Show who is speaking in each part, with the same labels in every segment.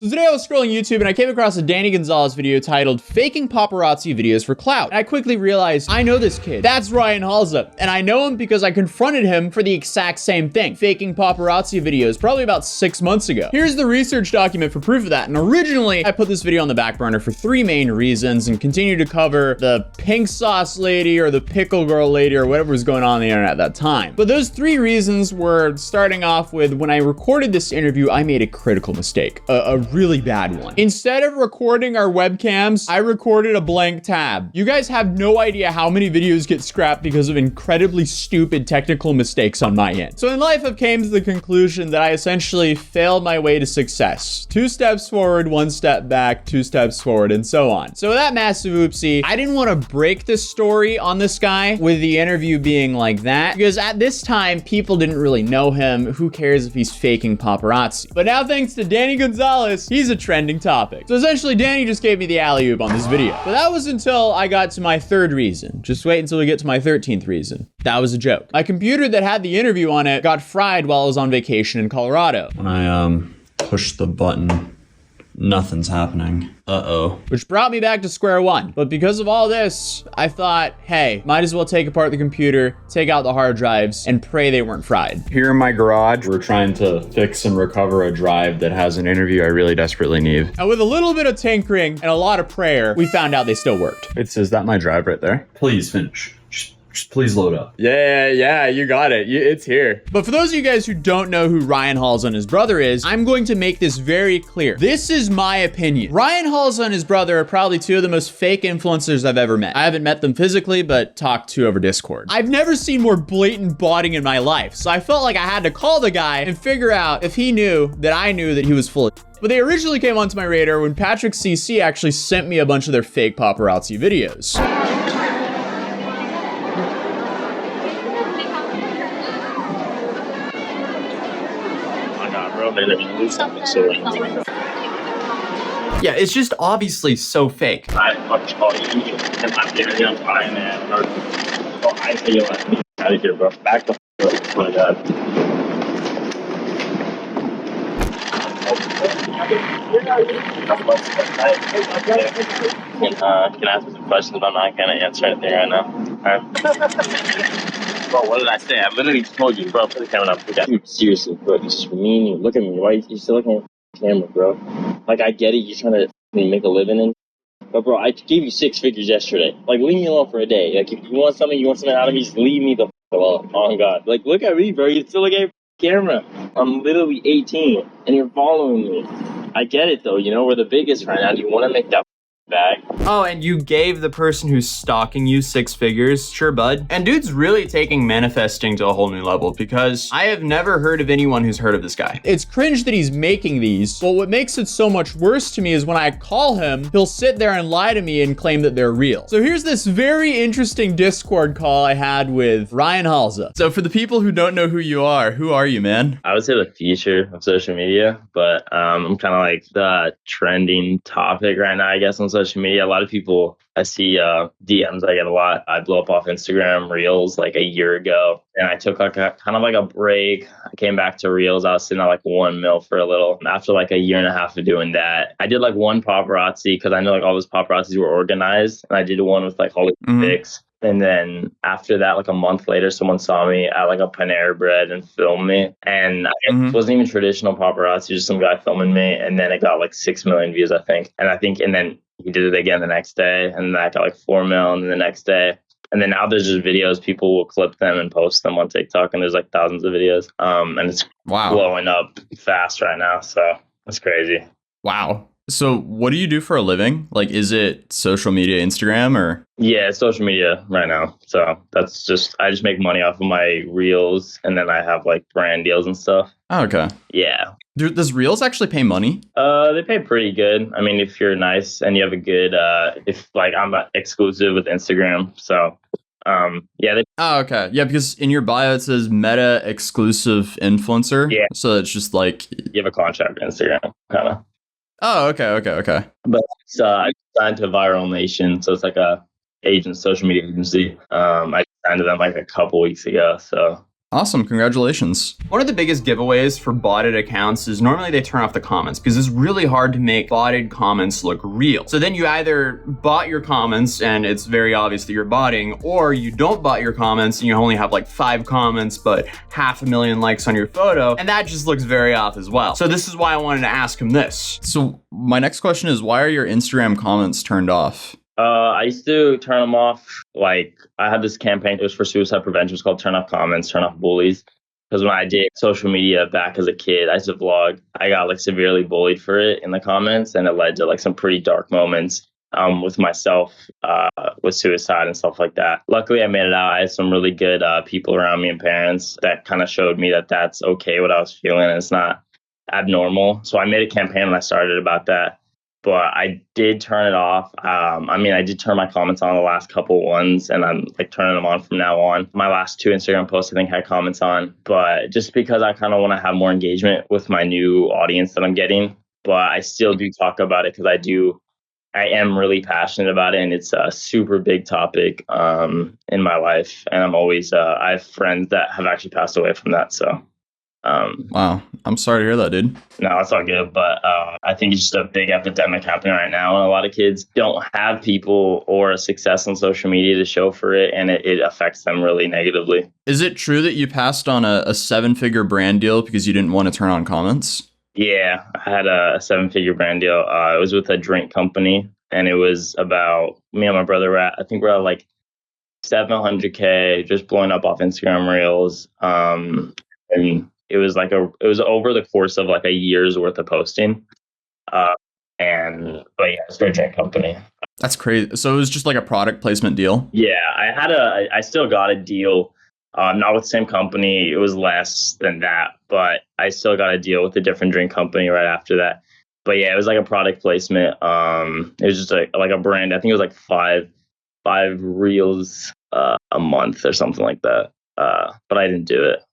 Speaker 1: So today I was scrolling YouTube and I came across a Danny Gonzalez video titled Faking Paparazzi Videos for Clout. And I quickly realized, I know this kid. That's Ryan Halsa. And I know him because I confronted him for the exact same thing, faking paparazzi videos, probably about 6 months ago. Here's the research document for proof of that. And originally, I put this video on the back burner for 3 main reasons and continue to cover the pink sauce lady or the pickle girl lady or whatever was going on the internet at that time. But those 3 reasons were starting off with when I recorded this interview, I made a critical mistake. A really bad one. Instead of recording our webcams, I recorded a blank tab. You guys have no idea how many videos get scrapped because of incredibly stupid technical mistakes on my end. So in life, I've came to the conclusion that I essentially failed my way to success. 2 steps forward, 1 step back, 2 steps forward, and so on. So that massive oopsie, I didn't want to break this story on this guy with the interview being like that, because at this time, people didn't really know him. Who cares if he's faking paparazzi? But now thanks to Danny Gonzalez, he's a trending topic. So essentially, Danny just gave me the alley-oop on this video. But that was until I got to my 3rd reason. Just wait until we get to my 13th reason. That was a joke. My computer that had the interview on it got fried while I was on vacation in Colorado.
Speaker 2: When I push the button, nothing's happening. Uh-oh.
Speaker 1: Which brought me back to square one. But because of all this, I thought, hey, might as well take apart the computer, take out the hard drives, and pray they weren't fried.
Speaker 2: Here in my garage, we're trying to fix and recover a drive that has an interview I really desperately need.
Speaker 1: And with a little bit of tinkering and a lot of prayer, we found out they still worked.
Speaker 2: Is that my drive right there? Please finish. Just please load up.
Speaker 1: Yeah, you got it. It's here. But for those of you guys who don't know who Ryan Halsa and his brother is, I'm going to make this very clear. This is my opinion. Ryan Halsa and his brother are probably 2 of the most fake influencers I've ever met. I haven't met them physically, but talked to over Discord. I've never seen more blatant botting in my life, so I felt like I had to call the guy and figure out if he knew that I knew that he was full of But they originally came onto my radar when Patrick CC actually sent me a bunch of their fake paparazzi videos. Yeah, it's just obviously so fake.
Speaker 3: I fucking call you and I'm getting on fire, man. Or I say you let me out of here, bro. Back the fuck up. Oh my god. Can I ask you some questions, but I'm not gonna answer anything right now. Alright. Bro, what did I say? I literally told you, bro, put the camera up. Dude, seriously, bro, you just mean. Look at me, why you still looking at the camera, bro? Like, I get it, you're trying to make a living in. But, bro, I gave you 6 figures yesterday. Like, leave me alone for a day. Like, if you want something out of me, just leave me the f alone. Oh, God. Like, look at me, bro. You still looking at the camera. I'm literally 18, and you're following me. I get it, though. You know, we're the biggest right now. Do you want to make that bag?
Speaker 1: Oh, and you gave the person who's stalking you 6 figures? Sure, bud. And dude's really taking manifesting to a whole new level because I have never heard of anyone who's heard of this guy. It's cringe that he's making these, but what makes it so much worse to me is when I call him, he'll sit there and lie to me and claim that they're real. So here's this very interesting Discord call I had with Ryan Halsa. So for the people who don't know who are you, man?
Speaker 3: I would say the future of social media, but I'm kind of like the trending topic right now, I guess, on social media. A lot of people, I see DMs I get a lot. I blew up off Instagram Reels like a year ago, and I took like a kind of like a break. I came back to Reels. I was sitting at like 1 mil for a little. After like a year and a half of doing that, I did like 1 paparazzi because I know like all those paparazzis were organized, and I did one with like Hollywood Fix. And then after that, like a month later, someone saw me at like a Panera Bread and filmed me. And it wasn't even traditional paparazzi, just some guy filming me. And then it got like 6 million views, I think. And then he did it again the next day. And that got like 4 mil. And then the next day. And then now there's just videos. People will clip them and post them on TikTok. And there's like thousands of videos. And it's blowing up fast right now. So it's crazy.
Speaker 1: Wow. So what do you do for a living? Like, is it social media, Instagram, or?
Speaker 3: Yeah, social media right now. So that's just, I just make money off of my Reels, and then I have like brand deals and stuff.
Speaker 1: Oh, okay.
Speaker 3: Yeah.
Speaker 1: Does Reels actually pay money?
Speaker 3: They pay pretty good. I mean, if you're nice and you have a good, if like I'm exclusive with Instagram. So, yeah.
Speaker 1: Oh, okay. Yeah, because in your bio it says Meta exclusive influencer.
Speaker 3: Yeah.
Speaker 1: So it's just like.
Speaker 3: You have a contract with Instagram, kind of.
Speaker 1: Oh, okay.
Speaker 3: But it's, I signed to Viral Nation, so it's like a social media agency. I signed to them like a couple weeks ago, so
Speaker 4: Awesome. Congratulations.
Speaker 1: One of the biggest giveaways for botted accounts is normally they turn off the comments because it's really hard to make botted comments look real. So then you either bot your comments and it's very obvious that you're botting, or you don't bot your comments and you only have like 5 comments but 500,000 likes on your photo, and that just looks very off as well. So this is why I wanted to ask him this.
Speaker 4: So my next question is, why are your Instagram comments turned off?
Speaker 3: I used to turn them off. Like, I had this campaign, it was for suicide prevention. It's called Turn Off Comments, Turn Off Bullies. Because when I did social media back as a kid, I used to vlog. I got like severely bullied for it in the comments, and it led to like some pretty dark moments with myself, with suicide and stuff like that. Luckily, I made it out. I had some really good people around me and parents that kind of showed me that that's okay what I was feeling, and it's not abnormal. So I made a campaign and I started about that. But I did turn it off. I did turn my comments on the last couple ones, and I'm like turning them on from now on. My last 2 Instagram posts, I think, had comments on, but just because I kind of want to have more engagement with my new audience that I'm getting. But I still do talk about it because I am really passionate about it, and it's a super big topic in my life. And I'm always, I have friends that have actually passed away from that. So.
Speaker 4: Wow. I'm sorry to hear that, dude.
Speaker 3: No, it's all good. But I think it's just a big epidemic happening right now. And a lot of kids don't have people or a success on social media to show for it. And it affects them really negatively.
Speaker 4: Is it true that you passed on a 7-figure brand deal because you didn't want to turn on comments?
Speaker 3: Yeah, I had a 7-figure brand deal. It was with a drink company. And it was about me and my brother. I think we're at like 700K just blowing up off Instagram Reels. And it was over the course of like a year's worth of posting. But yeah, it's for a drink company.
Speaker 4: That's crazy. So it was just like a product placement deal?
Speaker 3: Yeah, I still got a deal, not with the same company. It was less than that, but I still got a deal with a different drink company right after that. But yeah, it was like a product placement. It was just like a brand. I think it was like five reels a month or something like that. But I didn't do it.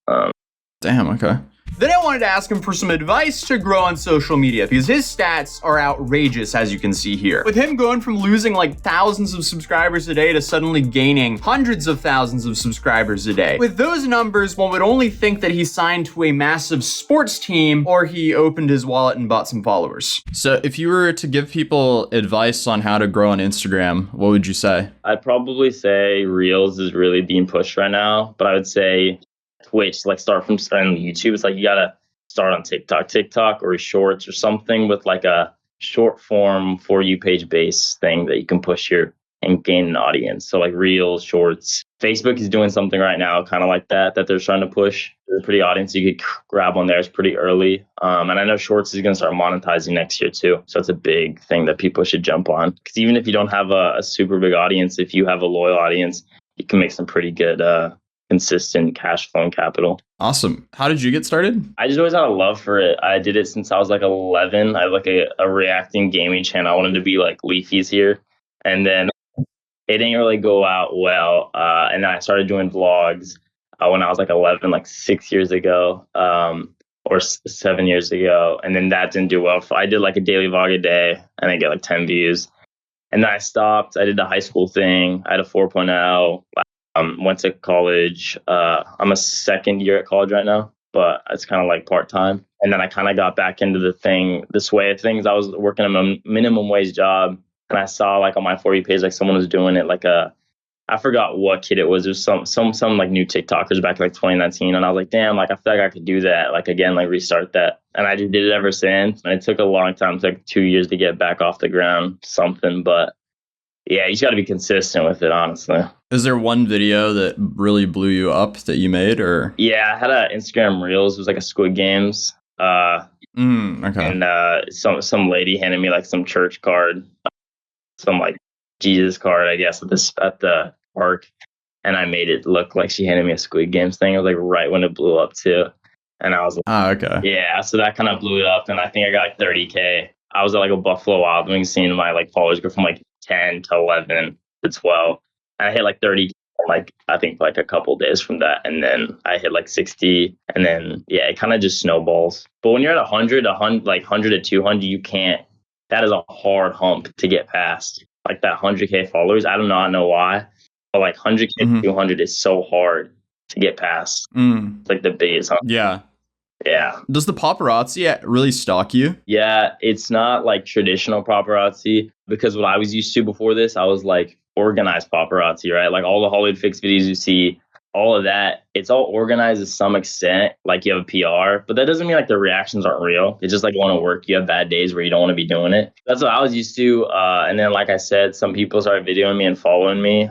Speaker 4: Damn, okay.
Speaker 1: Then I wanted to ask him for some advice to grow on social media because his stats are outrageous, as you can see here. With him going from losing like thousands of subscribers a day to suddenly gaining hundreds of thousands of subscribers a day. With those numbers, one would only think that he signed to a massive sports team or he opened his wallet and bought some followers.
Speaker 4: So if you were to give people advice on how to grow on Instagram, what would you say?
Speaker 3: I'd probably say Reels is really being pushed right now, but I would say Twitch, like start from starting YouTube. It's like you gotta start on TikTok or Shorts or something with like a short form For You page based thing that you can push here and gain an audience. So like Reels, Shorts. Facebook is doing something right now kind of like that they're trying to push. There's a pretty audience you could grab on there. It's pretty early. And I know Shorts is going to start monetizing next year too. So it's a big thing that people should jump on. Because even if you don't have a super big audience, if you have a loyal audience, you can make some pretty good consistent cash flow and capital.
Speaker 4: Awesome. How did you get started?
Speaker 3: I just always had a love for it. I did it since I was like 11. I had like a reacting gaming channel. I wanted to be like Leafy's here. And then it didn't really go out well. And then I started doing vlogs when I was like 11, like 6 years ago, or 7 years ago. And then that didn't do well. I did like a daily vlog a day and I get like 10 views. And then I stopped. I did the high school thing. I had a 4.0. Went to college. I'm a second year at college right now, but it's kind of like part-time. And then I kind of got back into the sway of things. I was working a minimum wage job, and I saw like on my For You page, like someone was doing it like I forgot what kid it was. It was some like new TikTokers back in like 2019. And I was like, damn, like I feel like I could do that. Like again, like restart that. And I just did it ever since. And it took a long time. It took like 2 years to get back off the ground, something. But yeah, you just got to be consistent with it, honestly.
Speaker 4: Is there one video that really blew you up that you made, or?
Speaker 3: Yeah, I had an Instagram Reels. It was like a Squid Games.
Speaker 4: Okay.
Speaker 3: And some lady handed me like some church card, some like Jesus card, I guess, at the park, and I made it look like she handed me a Squid Games thing. It was like right when it blew up too, and I was like,
Speaker 4: okay.
Speaker 3: Yeah, so that kind of blew it up, and I think I got like 30K. I was at like a Buffalo Wild Wings, seeing my like followers go from like 10 to 11 to 12. And I hit like 30, like I think like a couple days from that. And then I hit like 60. And then, yeah, it kind of just snowballs. But when you're at 100 to 200, you can't, that is a hard hump to get past. Like that 100K followers. I do not know why, but like 100K to 200 is so hard. to get past.
Speaker 4: Mm.
Speaker 3: It's like the biggest.
Speaker 4: Yeah.
Speaker 3: Yeah.
Speaker 4: Does the paparazzi really stalk you?
Speaker 3: Yeah, it's not like traditional paparazzi, because what I was used to before this, I was like organized paparazzi, right? Like all the Hollywood Fix videos you see, all of that, it's all organized to some extent. Like you have a PR, but that doesn't mean like the reactions aren't real. It's just like you want to work. You have bad days where you don't want to be doing it. That's what I was used to. And then, like I said, some people started videoing me and following me.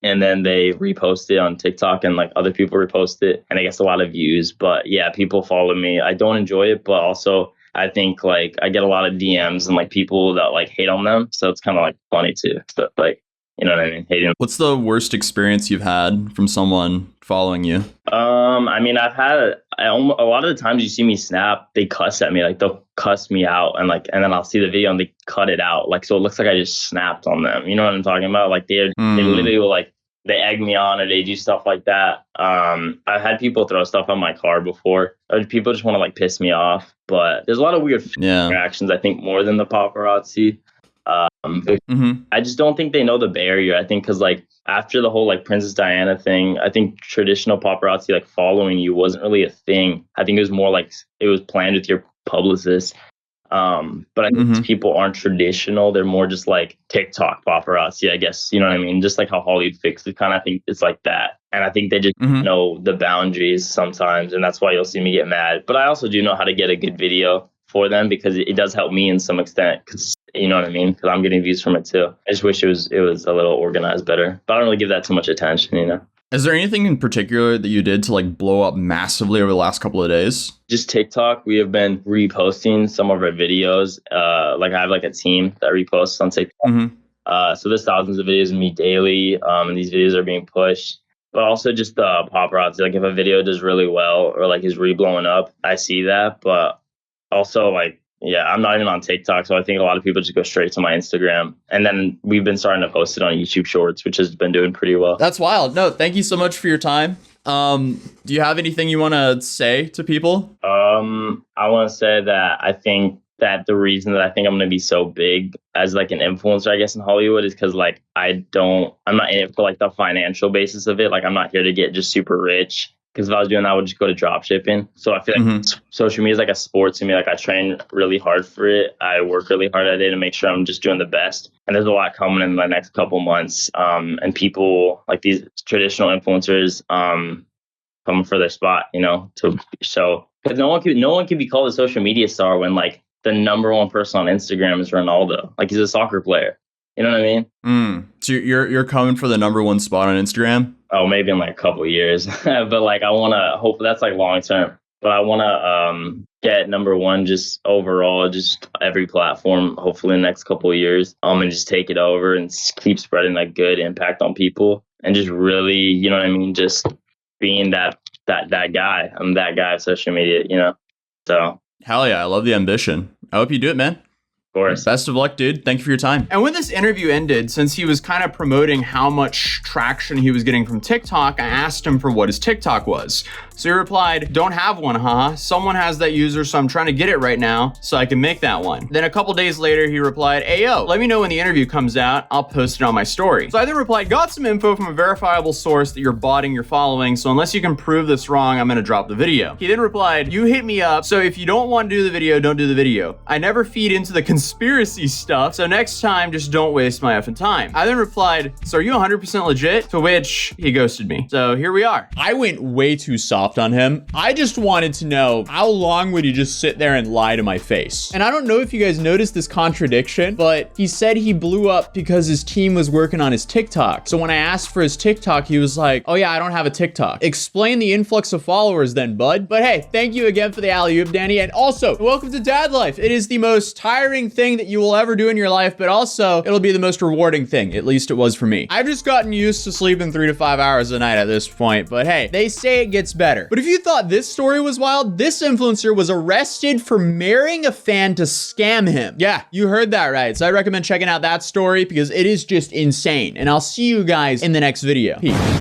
Speaker 3: And then they repost it on TikTok, and like other people repost it, and it gets a lot of views. But yeah, people follow me. I don't enjoy it, but also I think like I get a lot of DMs and like people that like hate on them. So it's kind of like funny too. So like, you know what I mean? Hating.
Speaker 4: What's the worst experience you've had from someone following you?
Speaker 3: I mean, I've had a lot of the times you see me snap, they cuss at me, like they'll cuss me out, and then I'll see the video and they cut it out, like so it looks like I just snapped on them. You know what I'm talking about? Like they literally will like they egg me on or they do stuff like that. I've had people throw stuff on my car before, or people just want to like piss me off. But there's a lot of weird interactions, I think, more than the paparazzi. I just don't think they know the barrier. I think because like after the whole like Princess Diana thing, I think traditional paparazzi like following you wasn't really a thing. I think it was more like it was planned with your publicist. But I think these people aren't traditional. They're more just like TikTok paparazzi, I guess. You know what I mean? Just like how Hollywood Fix it, kind of think it's like that. And I think they just know the boundaries sometimes. And that's why you'll see me get mad. But I also do know how to get a good video for them, because it does help me in some extent. Because you know what I mean? Because I'm getting views from it too. I just wish it was a little organized better. But I don't really give that too much attention, you know?
Speaker 4: Is there anything in particular that you did to like blow up massively over the last couple of days?
Speaker 3: Just TikTok. We have been reposting some of our videos. Like I have like a team that reposts on TikTok. So there's thousands of videos of me daily, and these videos are being pushed. But also just the paparazzi. Like if a video does really well or like is blowing up, I see that. But also like, yeah, I'm not even on TikTok, so I think a lot of people just go straight to my Instagram. And then we've been starting to post it on YouTube Shorts, which has been doing pretty well.
Speaker 4: That's wild. No, thank you so much for your time. Do you have anything you want to say to people?
Speaker 3: I want to say that I think that the reason that I think I'm going to be so big as like an influencer, I guess, in Hollywood is because like I'm not in it for like the financial basis of it. Like I'm not here to get just super rich. Because if I was doing that, I would just go to drop shipping. So I feel like social media is like a sport to me. Like I train really hard for it. I work really hard at it to make sure I'm just doing the best. And there's a lot coming in the next couple months. And people like these traditional influencers coming for their spot, you know, to show. Because no one can be called a social media star when like the number one person on Instagram is Ronaldo. Like he's a soccer player. You know what I mean?
Speaker 4: So you're coming for the number one spot on Instagram?
Speaker 3: Oh, maybe in like a couple of years. But like I want to hope that's like long term. But I want to get number one just overall, just every platform, hopefully in the next couple of years. And just take it over and keep spreading that good impact on people. And just really, you know what I mean? Just being that guy. I'm that guy of social media, you know? So.
Speaker 4: Hell yeah. I love the ambition. I hope you do it, man.
Speaker 3: Course.
Speaker 4: Best of luck, dude. Thank you for your time. And when this interview ended, since he was kind of promoting how much traction he was getting from TikTok, I asked him for what his TikTok was. So he replied, "Don't have one, huh? Someone has that user, so I'm trying to get it right now so I can make that one." Then a couple days later, he replied, "Ayo, let me know when the interview comes out. I'll post it on my story." So I then replied, "Got some info from a verifiable source that you're botting your following, so unless you can prove this wrong, I'm gonna drop the video." He then replied, "You hit me up, so if you don't want to do the video, don't do the video. I never feed into the conspiracy stuff, so next time, just don't waste my effing time." I then replied, "So are you 100% legit?" To which he ghosted me. So here we are.
Speaker 1: I went way too soft on him. I just wanted to know, how long would he just sit there and lie to my face? And I don't know if you guys noticed this contradiction, but he said he blew up because his team was working on his TikTok. So when I asked for his TikTok, he was like, "Oh yeah, I don't have a TikTok." Explain the influx of followers then, bud. But hey, thank you again for the alley-oop, Danny. And also, welcome to dad life. It is the most tiring thing that you will ever do in your life, but also it'll be the most rewarding thing. At least it was for me. I've just gotten used to sleeping 3 to 5 hours a night at this point, but hey, they say it gets better. But if you thought this story was wild, this influencer was arrested for marrying a fan to scam him. Yeah, you heard that right. So I recommend checking out that story because it is just insane. And I'll see you guys in the next video. Peace.